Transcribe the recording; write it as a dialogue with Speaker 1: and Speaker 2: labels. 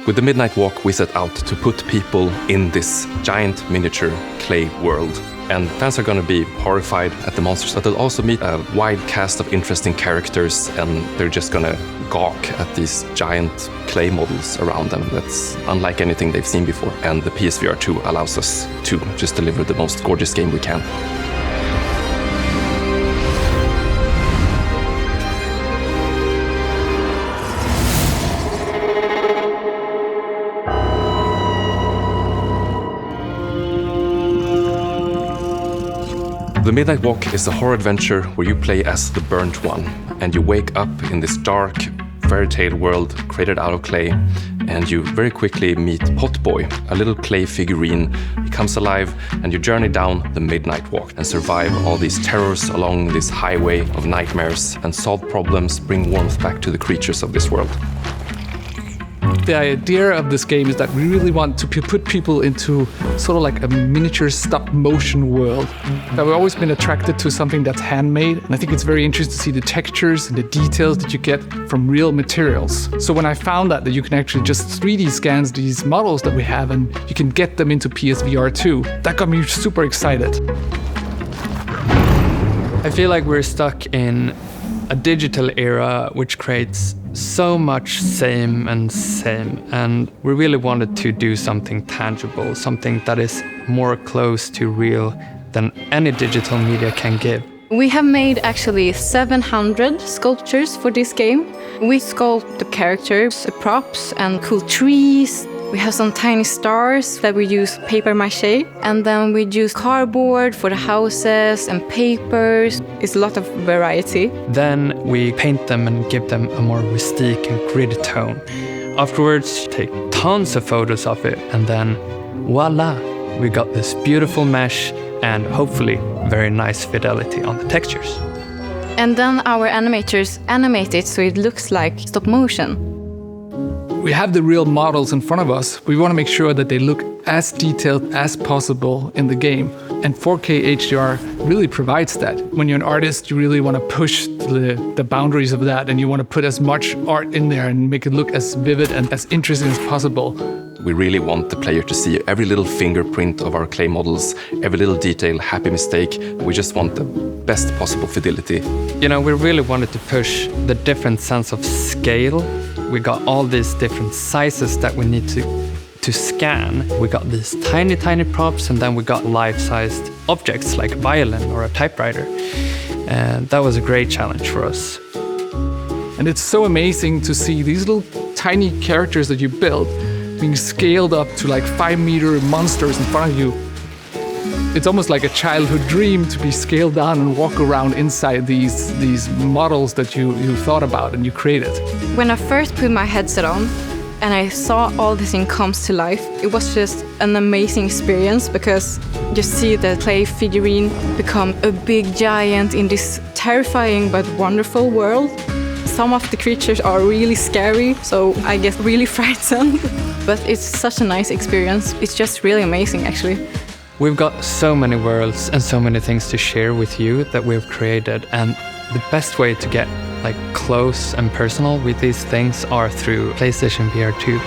Speaker 1: With the Midnight Walk, we set out to put people in this giant miniature clay world. And fans are going to be horrified at the monsters, but they'll also meet a wide cast of interesting characters, and they're just going to gawk at these giant clay models around them. That's unlike anything they've seen before. And the PSVR2 allows us to just deliver the most gorgeous game we can. The Midnight Walk is a horror adventure where you play as the Burnt One, and you wake up in this dark fairy tale world created out of clay, and you very quickly meet Potboy, a little clay figurine. He comes alive, and you journey down the Midnight Walk and survive all these terrors along this highway of nightmares and solve problems, bring warmth back to the creatures of this world.
Speaker 2: The idea of this game is that we really want to put people into sort of like a miniature stop-motion world. That we've always been attracted to something that's handmade, and I think it's very interesting to see the textures and the details that you get from real materials. So when I found that you can actually just 3D scan these models that we have and you can get them into PSVR2, that got me super excited.
Speaker 3: I feel like we're stuck in a digital era which creates so much same, and we really wanted to do something tangible, something that is more close to real than any digital media can give.
Speaker 4: We have made actually 700 sculptures for this game. We sculpt the characters, the props, and cool trees. We have some tiny stars that we use paper mache, and then we use cardboard for the houses and papers. It's a lot of variety.
Speaker 3: Then we paint them and give them a more rustic and gritty tone. Afterwards, take tons of photos of it, and then voila, we got this beautiful mesh and hopefully very nice fidelity on the textures.
Speaker 4: And then our animators animate it so it looks like stop motion.
Speaker 2: We have the real models in front of us. We want to make sure that they look as detailed as possible in the game. And 4K HDR really provides that. When you're an artist, you really want to push the boundaries of that, and you want to put as much art in there and make it look as vivid and as interesting as possible.
Speaker 1: We really want the player to see every little fingerprint of our clay models, every little detail, happy mistake. We just want the best possible fidelity.
Speaker 3: You know, we really wanted to push the different sense of scale. We got all these different sizes that we need to scan. We got these tiny, tiny props, and then we got life-sized objects like a violin or a typewriter. And that was a great challenge for us.
Speaker 2: And it's so amazing to see these little tiny characters that you build being scaled up to like 5-meter monsters in front of you. It's almost like a childhood dream to be scaled down and walk around inside these models that you thought about and you created.
Speaker 4: When I first put my headset on and I saw all this thing comes to life, it was just an amazing experience, because you see the clay figurine become a big giant in this terrifying but wonderful world. Some of the creatures are really scary, so I get really frightened. But it's such a nice experience. It's just really amazing, actually.
Speaker 3: We've got so many worlds and so many things to share with you that we've created, and the best way to get like close and personal with these things are through PlayStation VR2.